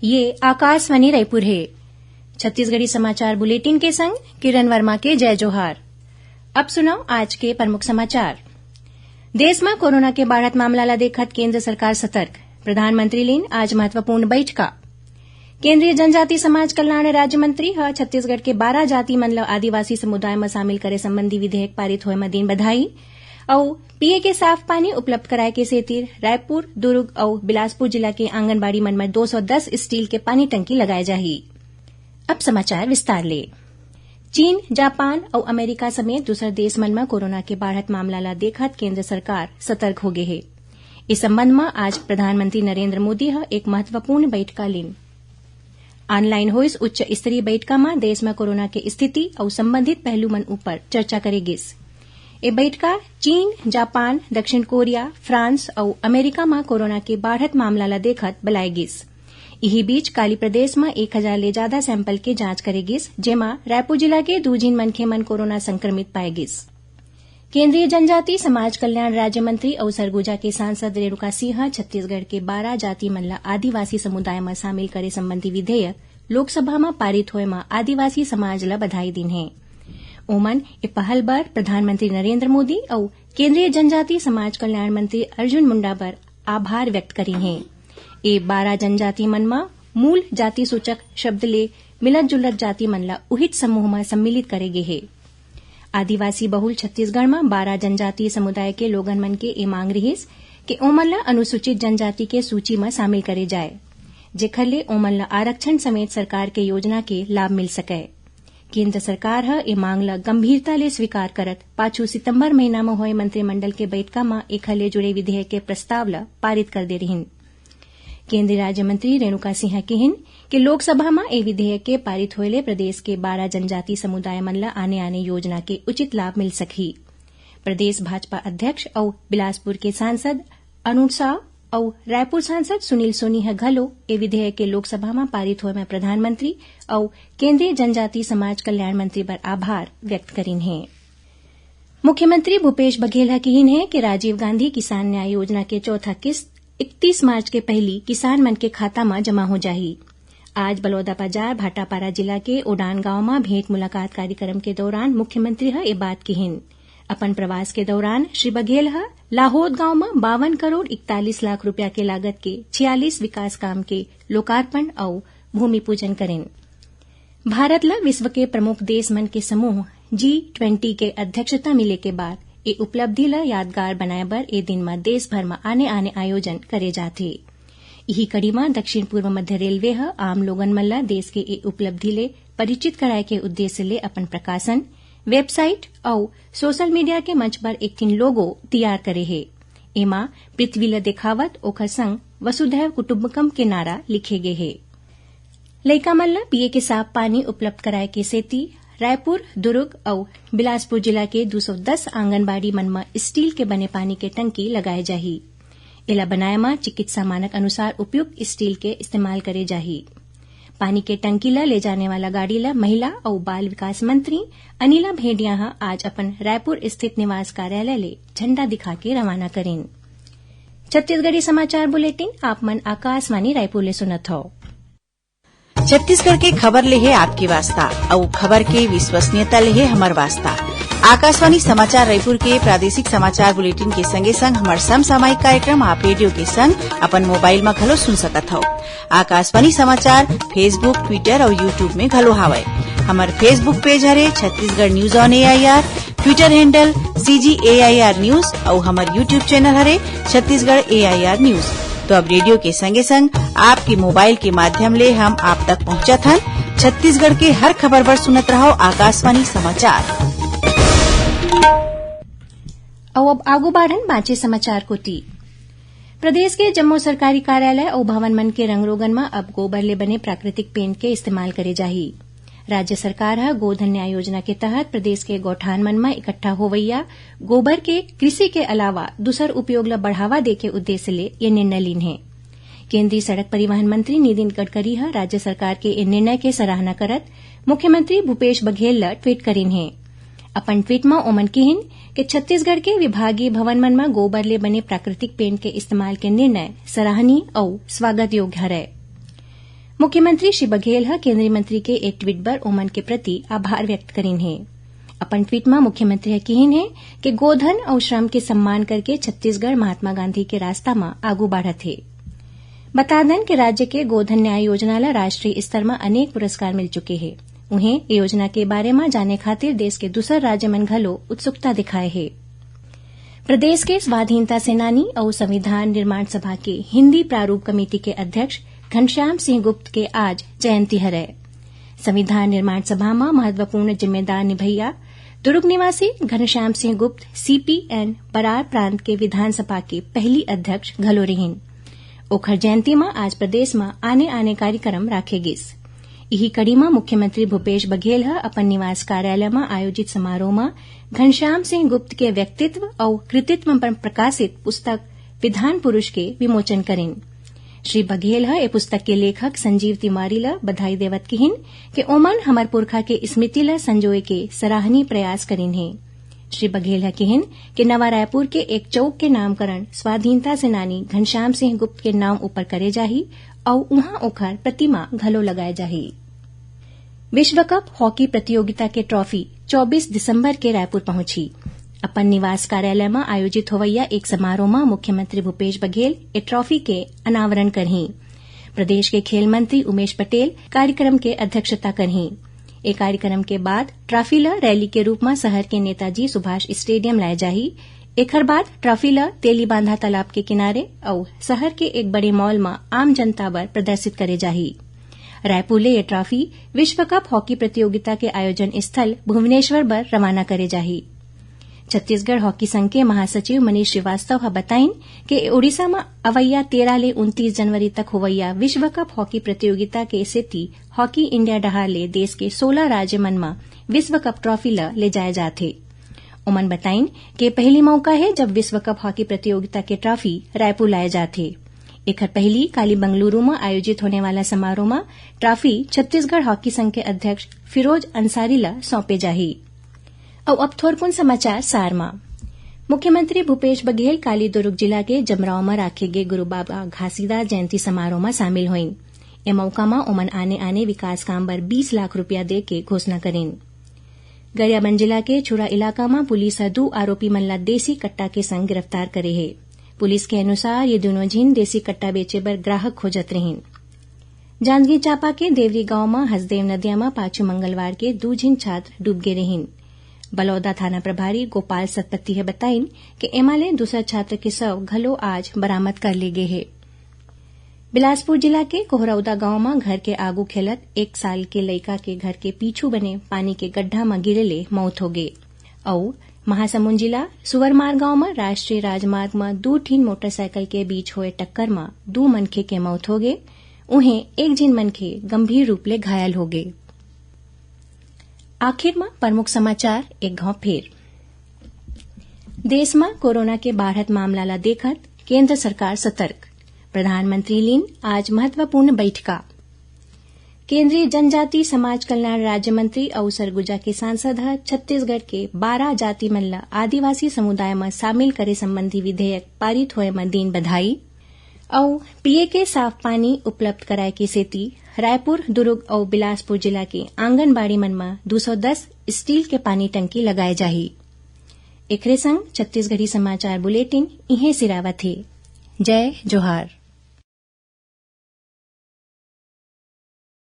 ये आकाशवाणी रायपुर है। छत्तीसगढ़ी समाचार बुलेटिन के संग किरण वर्मा के जय जोहार। अब सुनो आज के प्रमुख समाचार। देश में कोरोना के बढ़त मामला ला देखत केंद्र सरकार सतर्क। प्रधानमंत्री लीन आज महत्वपूर्ण बैठका। केंद्रीय जनजाति समाज कल्याण राज्य मंत्री ह छत्तीसगढ़ के 12 जाति मन ला आदिवासी समुदाय में शामिल करे संबंधी विधेयक पारित होए में दिन बधाई और पिए के साफ पानी उपलब्ध कराए के सेतिर रायपुर, दुर्ग और बिलासपुर जिला के आंगनबाड़ी मन में 210 स्टील के पानी टंकी लगाए जाही। अब समाचार विस्तार ले। चीन, जापान और अमेरिका समेत दूसर देश मन में कोरोना के बढ़त मामला ला देखत केंद्र सरकार सतर्क हो गए है। इस संबंध में आज प्रधानमंत्री नरेंद्र मोदी ह एक महत्वपूर्ण बैठका लीन। ऑनलाइन होइस उच्च स्तरीय बैठका में देश में कोरोना के स्थिति और संबंधित पहलू मन ऊपर चर्चा करेगिस। ये बैठका चीन, जापान, दक्षिण कोरिया, फ्रांस और अमेरिका में कोरोना के बढ़त मामला ला देखत बुलाएगिस। यही बीच काली प्रदेश में 1000 ले ज्यादा सैंपल के जांच करेगिस, जेमा रायपुर जिला के 2 जिन मनखे मन कोरोना संक्रमित पाएगिस। केंद्रीय जनजाति समाज कल्याण राज्य मंत्री और सरगुजा के सांसद रेणुका सिंह छत्तीसगढ़ के 12 जाति मन ला आदिवासी समुदाय में शामिल करे संबंधी विधेयक लोकसभा में पारित होए में आदिवासी समाज ला बधाई दिन है। ओमन ए पहल बर प्रधानमंत्री नरेंद्र मोदी और केंद्रीय जनजाति समाज कल्याण मंत्री अर्जुन मुंडा बर आभार व्यक्त करी है। ए 12 जनजाति मन में मूल जाति सूचक शब्द ले मिलत जुलत जाति मन ला उहित समूह में सम्मिलित करे गे है। आदिवासी बहुल छत्तीसगढ़ में 12 जनजातीय समुदाय के लोगन मन के ए मांग रहिस कि ओमन ला अनुसूचित जनजाति के सूची में शामिल करे जाए, जेखर ले ओमन ला आरक्षण समेत सरकार के योजना के लाभ मिल सके। केंद्र सरकार ह ए मांग ला गंभीरता ले स्वीकार करत 5 सितंबर महीना में होए मंत्रिमंडल के बैठका में एखर ले जुड़े विधेयक के प्रस्ताव ला पारित कर दे रहिन। केंद्रीय राज्य मंत्री रेणुका सिंह कहिन कि लोकसभा में ए विधेयक के पारित होए ले प्रदेश के 12 जनजाति समुदाय मन ला आने योजना के उचित लाभ मिल सकही। प्रदेश भाजपा अध्यक्ष और बिलासपुर के सांसद अरुण साव और रायपुर सांसद सुनील सोनी ह घलो ए विधेयक के लोकसभा में पारित होए में प्रधानमंत्री और केंद्रीय जनजाति समाज कल्याण मंत्री पर आभार व्यक्त करीन है। मुख्यमंत्री भूपेश बघेल ह कहिन है कि राजीव गांधी किसान न्याय योजना के चौथा किस्त 31 मार्च के पहली किसान मन के खाता में जमा हो जाही। आज बलौदाबाजार भाटापारा जिला के ओडान गांव में भेंट मुलाकात कार्यक्रम के दौरान मुख्यमंत्री ह ए बात कहिन। अपन प्रवास के दौरान श्री बघेल ह लाहोद गांव में 52 करोड़ 41 लाख रुपया के लागत के 46 विकास काम के लोकार्पण और भूमि पूजन करेन। भारत ला विश्व के प्रमुख देश मन के समूह G20 के अध्यक्षता मिले के बाद ए उपलब्धि ला यादगार बनाए बर ए दिन में देश भर में आने आयोजन करे जाथे। यही कड़ी में दक्षिण पूर्व मध्य रेलवे ह आम लोगन मन ला देश के ए उपलब्धि ले परिचित कराए के उद्देश्य ले अपन प्रकाशन, वेबसाइट और सोशल मीडिया के मंच पर एक तीन लोगो तैयार करे है। एमा पृथ्वी ला देखावत ओखर संग वसुधैव कुटुम्बकम के नारा लिखे गे है। लइका मन ला पिए के साफ पानी उपलब्ध कराए के सेती रायपुर, दुर्ग और बिलासपुर जिला के 210 आंगनबाड़ी मन में स्टील के बने पानी के टंकी लगाए जाही। एला बनाए में चिकित्सा मानक अनुसार उपयुक्त स्टील के इस्तेमाल करे जाही। पानी के टंकी ला ले जाने वाला गाड़ी ला महिला और बाल विकास मंत्री अनिला भेड़िया आज अपन रायपुर स्थित निवास कार्यालय ले झंडा दिखा के रवाना करेन। छत्तीसगढ़ी समाचार बुलेटिन आप मन आकाशवाणी रायपुर ले सुनत हो। छत्तीसगढ़ के खबर ले है आपके वास्ता और खबर के विश्वसनीयता ले है हमार वास्ता। आकाशवाणी समाचार रायपुर के प्रादेशिक समाचार बुलेटिन के संगे संग हमार समसामयिक कार्यक्रम आप रेडियो के संग अपन मोबाइल में घलो सुन सकत हो। आकाशवाणी समाचार फेसबुक, ट्विटर और यूट्यूब में घलो हावय। हमार फेसबुक पेज हरे Chhattisgarh news on AIR, Twitter handle CGAIR news और हमार यूट्यूब चैनल हरे छत्तीसगढ़ AIR न्यूज। तो अब रेडियो के संगे संग आपके मोबाइल के माध्यम ले हम आप तक पहुंचत हन। छत्तीसगढ़ के हर खबर पर सुनत रहो आकाशवाणी समाचार। अब आगू बढ़न बाँचे समाचार कोटी। प्रदेश के जम्मू सरकारी कार्यालय और भवन मन के रंग रोगन में अब गोबर ले बने प्राकृतिक पेंट के इस्तेमाल करे जाही। राज्य सरकार ह गोधन न्याय योजना के तहत प्रदेश के गौठान मन में इकट्ठा होवैया गोबर के कृषि के अलावा दूसर उपयोग ला बढ़ावा दे के उद्देश्य ले ये निर्णय लीन है। केंद्रीय सड़क परिवहन मंत्री नितिन गडकरी ह राज्य सरकार के इन निर्णय के सराहना करत मुख्यमंत्री भूपेश बघेल ला ट्वीट करीन है। अपन ट्वीट में ओमन कहिन कि छत्तीसगढ़ के विभागीय भवन मन में गोबर ले बने प्राकृतिक पेंट के इस्तेमाल के निर्णय सराहनीय और स्वागत योग्य हरय। मुख्यमंत्री श्री बघेल ह केंद्रीय मंत्री के एक ट्वीट बर ओमन के प्रति आभार व्यक्त करीन हे। अपन ट्वीट में मुख्यमंत्री ह कहिन हे कि गोधन और श्रम के सम्मान करके छत्तीसगढ़ महात्मा गांधी के रास्ता में आगू बढ़त हे। बता दें कि राज्य के गोधन न्याय योजना ला राष्ट्रीय स्तर में अनेक पुरस्कार मिल चुके हैं। उन्हें योजना के बारे में जाने खातिर देश के दूसर राज्य मन घलो उत्सुकता दिखाए है। प्रदेश के स्वाधीनता सेनानी और संविधान निर्माण सभा के हिंदी प्रारूप कमेटी के अध्यक्ष घनश्याम सिंह गुप्त के आज जयंती हरै। संविधान निर्माण सभा में महत्वपूर्ण जिम्मेदार निभैया दुर्ग निवासी घनश्याम सिंह गुप्त सीपीएन बरार प्रांत के विधानसभा के पहली अध्यक्ष घलो रहीन। ओखर जयंती में आज प्रदेश में आने कार्यक्रम राखे गिस। यही कड़ी में मुख्यमंत्री भूपेश बघेल ह अपन निवास कार्यालय में आयोजित समारोह में घनश्याम सिंह गुप्त के व्यक्तित्व और कृतित्व पर प्रकाशित पुस्तक विधान पुरुष के विमोचन करेन। श्री बघेल ह ए पुस्तक के लेखक संजीव तिवारी ला बधाई देवत कहिन कि ओमन हमर पुरखा के स्मृति ला संजोए के सराहनीय प्रयास करीन हे। श्री बघेल ह कहिन कि नवा रायपुर के एक चौक के नामकरण स्वाधीनता सेनानी घनश्याम सिंह गुप्त के नाम ऊपर करे जाही और उहाँ ओखर प्रतिमा घलो लगाए जाही। विश्व कप हॉकी प्रतियोगिता के ट्रॉफी 24 दिसंबर के रायपुर पहुंची। अपन निवास कार्यालय में आयोजित होवैया एक समारोह में मुख्यमंत्री भूपेश बघेल ए ट्रॉफी के अनावरण करही। प्रदेश के खेल मंत्री उमेश पटेल कार्यक्रम के अध्यक्षता करही। ए कार्यक्रम के बाद ट्रॉफी ला रैली के रूप में शहर के नेताजी सुभाष स्टेडियम लाए जाही। एकर बाद ट्रॉफी ला तेली बांधा तालाब के किनारे और शहर के एक बड़े मॉल में आम जनता बर प्रदर्शित करे जाही। रायपुर ले ये ट्रॉफी विश्व कप हॉकी प्रतियोगिता के आयोजन स्थल भुवनेश्वर बर रवाना करे जाही। छत्तीसगढ़ हॉकी संघ के महासचिव मनीष श्रीवास्तव ह बताइन कि ओडिशा में अवैया 13 ले 29 जनवरी तक होवैया विश्व कप हॉकी प्रतियोगिता के सेती हॉकी इंडिया डहार ले देश के 16 राज्य मन में विश्व कप ट्रॉफी ला ले जाए जाथे। ओमन बताइन कि पहली मौका है जब विश्व कप हॉकी प्रतियोगिता के ट्रॉफी रायपुर लाए जाथे। एकर पहली काली बंगलुरु में आयोजित होने वाला समारोह में ट्रॉफी छत्तीसगढ़ हॉकी संघ के अध्यक्ष फिरोज अंसारी ला सौंपे जाही। और अब थोरकुन समाचार सार में मुख्यमंत्री भूपेश बघेल काली दुर्ग जिला के जमराव में राखे गे गुरु बाबा घासीदास जयंती समारोह में शामिल होइन। ए मौका में ओमन आने विकास काम बर 20 लाख रुपया दे के घोषणा करेन। गरियाबंद जिला के छुरा इलाका में पुलिस 2 आरोपी मन ला देसी कट्टा के संग गिरफ्तार करे है। पुलिस के अनुसार ये दोनों झीन देसी कट्टा बेचे बर ग्राहक खोजत रहीन। जांजगीर चांपा के देवरी गांव में हसदेव नदिया में पाछू मंगलवार के 2 झीन छात्र डूब गे रहीन। बलौदा थाना प्रभारी गोपाल सतपति है बताइन कि एमाले दूसरा छात्र के शव घलो आज बरामद कर ले गए है। बिलासपुर जिला के कोहरौदा गांव में घर के आगू खेलत 1 साल के लइका के घर के पीछू बने पानी के गड्ढा में गिरले मौत हो गए। और महासमुंद जिला सुवरमार गांव में राष्ट्रीय राजमार्ग में 2 ठीन मोटरसाइकिल के बीच हुए टक्कर में 2 मनखे के मौत हो गए। उन्हें 1 झीन मनखे गंभीर रूप ले घायल हो गए। आखिर में प्रमुख समाचार एक घाव फेर। देश में कोरोना के बढ़त मामला ला देखत केंद्र सरकार सतर्क। प्रधानमंत्री लीन आज महत्वपूर्ण बैठका। केंद्रीय जनजाति समाज कल्याण राज्य मंत्री और सरगुजा के सांसद छत्तीसगढ़ के 12 जाति मन ला आदिवासी समुदाय में शामिल करे संबंधी विधेयक पारित होए में दीन बधाई। और पिए के साफ पानी उपलब्ध कराए की सेती रायपुर, दुर्ग और बिलासपुर जिला के आंगनबाड़ी मन में 210 स्टील के पानी टंकी लगाए जाही। एकरे संग छत्तीसगढ़ी समाचार बुलेटिन इहे सिरावत हे। जय जोहार।